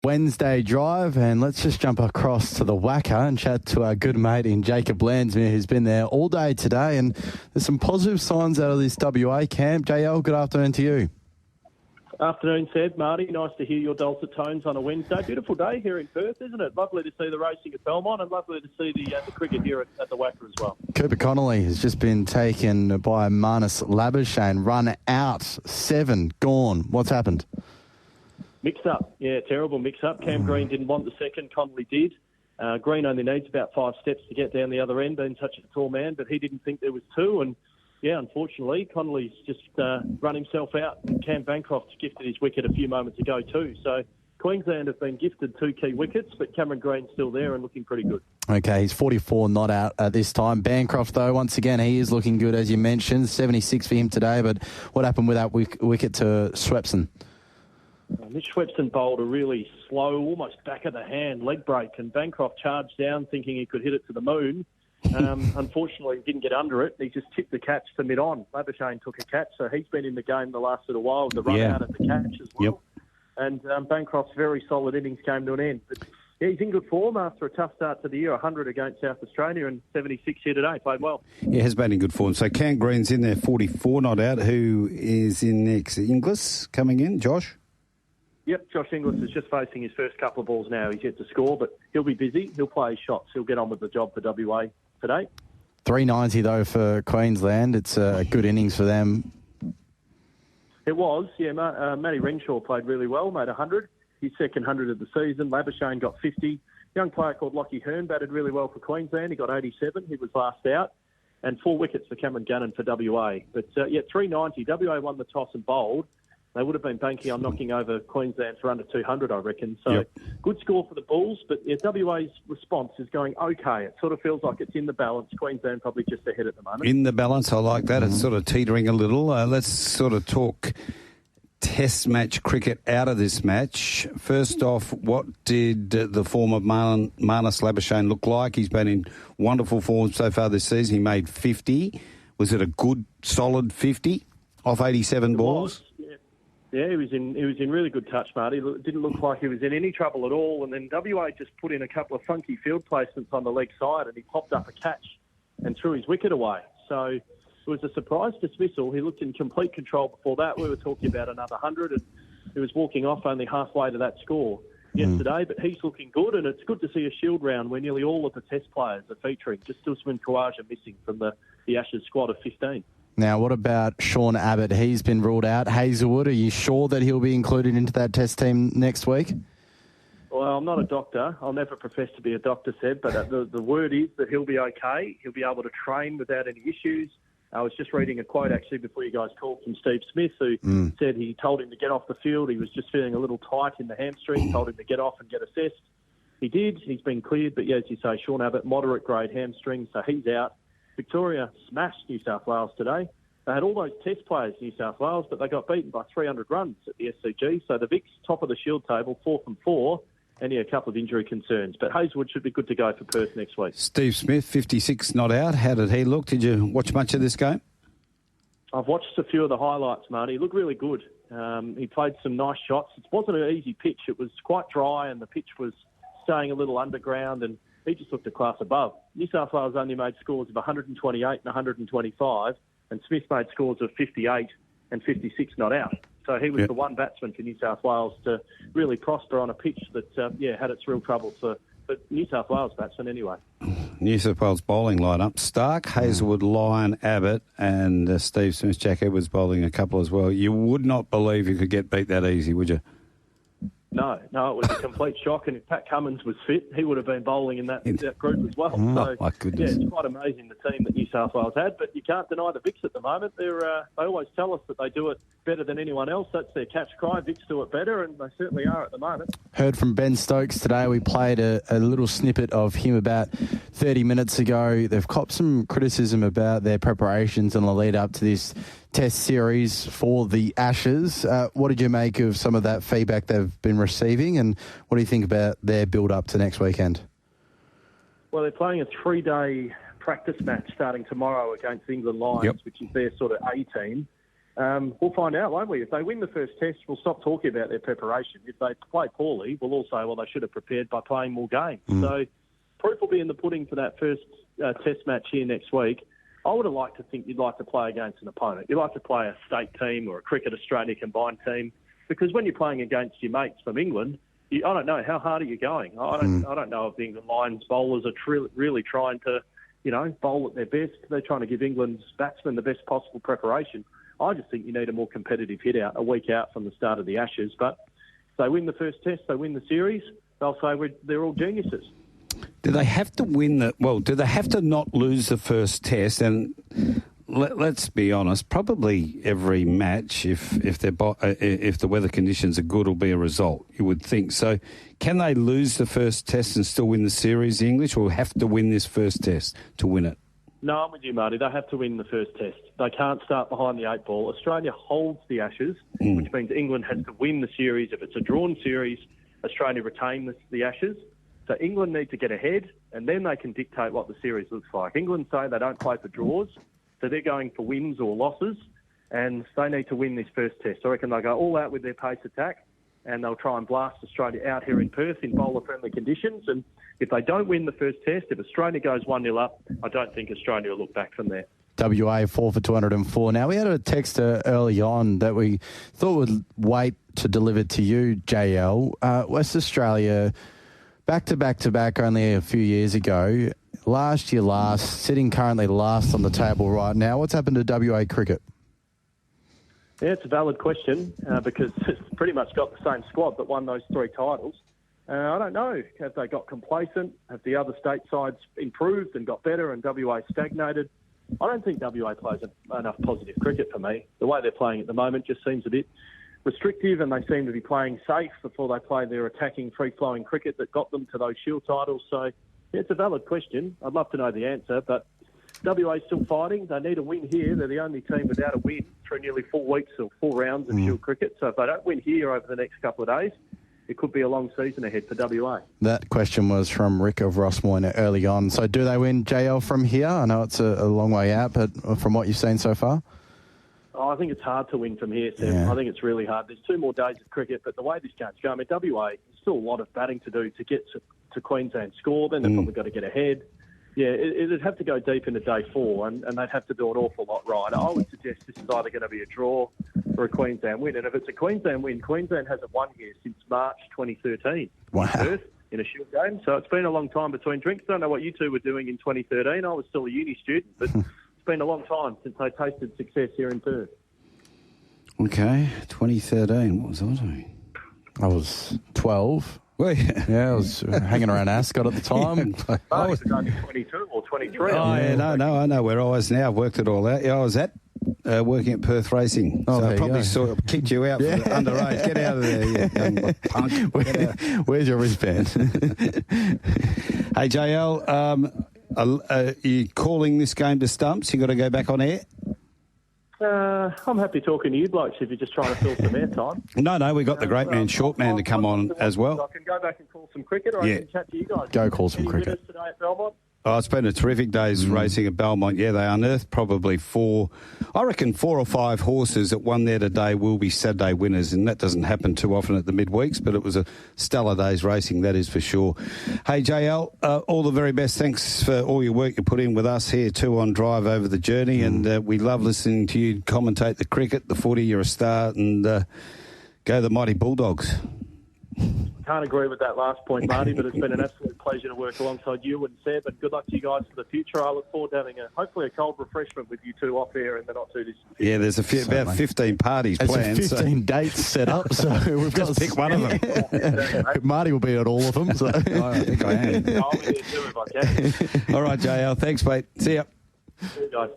Wednesday drive, and let's just jump across to the Wacker and chat to our good mate in Jacob Landsmeer, who's been there all day today, and there's some positive signs out of this WA camp. JL, good afternoon to you. Afternoon, Seb. Marty, nice to hear your dulcet tones on a Wednesday. Beautiful day here in Perth, isn't it? Lovely to see the racing at Belmont and lovely to see the cricket here at the Wacker as well. Cooper Connolly has just been taken by Marnus Labuschagne, run out, 7, gone. What's happened? Mix-up. Yeah, terrible mix-up. Cam Green didn't want the second, Connolly did. Green only needs about 5 steps to get down the other end, being such a tall man, but he didn't think there was 2, and yeah, unfortunately, Connolly's just run himself out, and Cam Bancroft gifted his wicket a few moments ago too. So Queensland have been gifted 2 key wickets, but Cameron Green's still there and looking pretty good. Okay, he's 44 not out at this time. Bancroft, though, once again, he is looking good, as you mentioned. 76 for him today, but what happened with that wicket to Swepson? Mitch Swepson bowled a really slow, almost back-of-the-hand leg break, and Bancroft charged down thinking he could hit it to the moon. Unfortunately, he didn't get under it. He just tipped the catch to mid-on. Labuschagne took a catch, so he's been in the game the last little while with the run out of the catch as well. Yep. And Bancroft's very solid innings came to an end. But yeah, he's in good form after a tough start to the year, 100 against South Australia and 76 here today. Played well. Yeah, has been in good form. So Cam Green's in there, 44 not out. Who is in next? Inglis coming in, Josh? Yep, Josh Inglis is just facing his first couple of balls now. He's yet to score, but he'll be busy. He'll play his shots. He'll get on with the job for WA today. 390 though for Queensland. It's a good innings for them. It was, yeah. Matty Renshaw played really well, made 100. His second 100 of the season. Labuschagne got 50. Young player called Lockie Hearn batted really well for Queensland. He got 87. He was last out. And 4 wickets for Cameron Gannon for WA. But, 390. WA won the toss and bowled. They would have been banking on knocking over Queensland for under 200, I reckon. So Good score for the Bulls, but WA's response is going okay. It sort of feels like it's in the balance. Queensland probably just ahead at the moment. In the balance, I like that. It's sort of teetering a little. Let's sort of talk test match cricket out of this match. First off, what did the form of Marnus Labuschagne look like? He's been in wonderful form so far this season. He made 50. Was it a good, solid 50 off 87 balls? Yeah, he was in really good touch, Marty. It didn't look like he was in any trouble at all. And then WA just put in a couple of funky field placements on the leg side, and he popped up a catch and threw his wicket away. So it was a surprise dismissal. He looked in complete control before that. We were talking about another 100, and he was walking off only halfway to that score yesterday. But he's looking good, and it's good to see a Shield round where nearly all of the Test players are featuring. Just Usman Khawaja missing from the Ashes squad of 15. Now, what about Sean Abbott? He's been ruled out. Hazelwood, are you sure that he'll be included into that Test team next week? Well, I'm not a doctor. I'll never profess to be a doctor, Seb, but the word is that he'll be okay. He'll be able to train without any issues. I was just reading a quote, actually, before you guys called from Steve Smith, who said he told him to get off the field. He was just feeling a little tight in the hamstring, told him to get off and get assessed. He did. He's been cleared, but yeah, as you say, Sean Abbott, moderate-grade hamstring, so he's out. Victoria smashed New South Wales today. They had all those Test players, New South Wales, but they got beaten by 300 runs at the SCG. So the Vics, top of the Shield table, 4 from 4, and a couple of injury concerns. But Hazelwood should be good to go for Perth next week. Steve Smith, 56 not out. How did he look? Did you watch much of this game? I've watched a few of the highlights, Marty. He looked really good. He played some nice shots. It wasn't an easy pitch. It was quite dry, and the pitch was staying a little underground, and he just looked a class above. New South Wales only made scores of 128 and 125, and Smith made scores of 58 and 56 not out. So he was the one batsman for New South Wales to really prosper on a pitch that, had its real trouble for New South Wales batsmen anyway. New South Wales bowling line-up. Stark, Hazelwood, Lyon, Abbott and Steve Smith, Jack Edwards bowling a couple as well. You would not believe you could get beat that easy, would you? No, it was a complete shock. And if Pat Cummins was fit, he would have been bowling in that group as well. Oh, my goodness. Yeah, it's quite amazing the team that New South Wales had. But you can't deny the Vics at the moment. They always tell us that they do it better than anyone else. That's their catch cry. Vics do it better, and they certainly are at the moment. Heard from Ben Stokes today. We played a little snippet of him about 30 minutes ago. They've copped some criticism about their preparations and the lead up to this Test series for the Ashes. What did you make of some of that feedback they've been receiving, and what do you think about their build-up to next weekend? Well, they're playing a 3-day practice match starting tomorrow against England Lions, which is their sort of A team. We'll find out, won't we? If they win the first test, we'll stop talking about their preparation. If they play poorly, we'll all say, well, they should have prepared by playing more games. So proof will be in the pudding for that first test match here next week. I would have liked to think you'd like to play against an opponent. You'd like to play a state team or a Cricket Australia combined team, because when you're playing against your mates from England, I don't know, how hard are you going? I don't know if the England Lions bowlers are really trying to, bowl at their best. They're trying to give England's batsmen the best possible preparation. I just think you need a more competitive hit out a week out from the start of the Ashes. But if they win the first test, they win the series, they'll say they're all geniuses. Do they have to do they have to not lose the first test? And let's be honest, probably every match, if the weather conditions are good, will be a result, you would think. So can they lose the first test and still win the series, the English, or have to win this first test to win it? No, I'm with you, Marty. They have to win the first test. They can't start behind the 8 ball. Australia holds the Ashes, which means England has to win the series. If it's a drawn series, Australia retain the Ashes. So England need to get ahead, and then they can dictate what the series looks like. England say they don't play for draws, so they're going for wins or losses, and they need to win this first test. I reckon they'll go all out with their pace attack, and they'll try and blast Australia out here in Perth in bowler-friendly conditions. And if they don't win the first test, if Australia goes 1-0 up, I don't think Australia will look back from there. WA 4 for 204. Now, we had a texter early on that we thought would wait to deliver to you, JL. West Australia, back only a few years ago. Last year last, sitting currently last on the table right now. What's happened to WA cricket? Yeah, it's a valid question because it's pretty much got the same squad that won those 3 titles. I don't know. Have they got complacent? Have the other state sides improved and got better and WA stagnated? I don't think WA plays enough positive cricket for me. The way they're playing at the moment just seems a bit restrictive, and they seem to be playing safe before they play their attacking, free-flowing cricket that got them to those Shield titles. So yeah, it's a valid question. I'd love to know the answer, but WA's still fighting. They need a win here. They're the only team without a win through nearly 4 weeks or 4 rounds of Shield cricket. So if they don't win here over the next couple of days, it could be a long season ahead for WA. That question was from Rick of Rossmoyne early on. So do they win, JL, from here? I know it's a long way out, but from what you've seen so far? I think it's hard to win from here, Sam. Yeah. I think it's really hard. There's 2 more days of cricket, but the way this game's going, WA, there's still a lot of batting to do to get to Queensland's score. Then they've probably got to get ahead. Yeah, it'd have to go deep into day 4, and they'd have to do an awful lot right. I would suggest this is either going to be a draw or a Queensland win. And if it's a Queensland win, Queensland hasn't won here since March 2013 in Perth in a Shield game. So it's been a long time between drinks. I don't know what you two were doing in 2013. I was still a uni student, but it's been a long time since they tasted success here in Perth. Okay, 2013. What was I doing? I was 12. Well, yeah, I was hanging around Ascot at the time. I was only 22 or 23. Oh, yeah, no, I know where I was now. I've worked it all out. Yeah, I was working at Perth Racing. So I probably sort of kicked you out for the underage. Get out of there, you young punk. Where's your wristband? Hey, JL, are you calling this game to stumps? You got to go back on air? I'm happy talking to you blokes if you're just trying to fill some airtime. No, we got the great man, short man, to come on as well. I can go back and call some cricket, or I can chat to you guys. Go call some cricket. Any today at Belmont? Oh, it's been a terrific day's racing at Belmont. Yeah, they unearthed probably 4 or 5 horses that won there today will be Saturday winners, and that doesn't happen too often at the midweeks, but it was a stellar day's racing, that is for sure. Hey, JL, all the very best. Thanks for all your work you put in with us here too on Drive over the journey, and we love listening to you commentate the cricket, the footy. You're a star, and go the mighty Bulldogs. Can't agree with that last point, Marty, but it's been an absolute pleasure to work alongside you and Seb, and good luck to you guys for the future. I look forward to having hopefully a cold refreshment with you two off air in the not too distant future. Yeah, there's about 15 parties planned. There's 15 dates set up, so we've got to pick one of them. Marty will be at all of them. So. I think I am. I'll be there too if I can. All right, JL, thanks, mate. See ya. See you guys.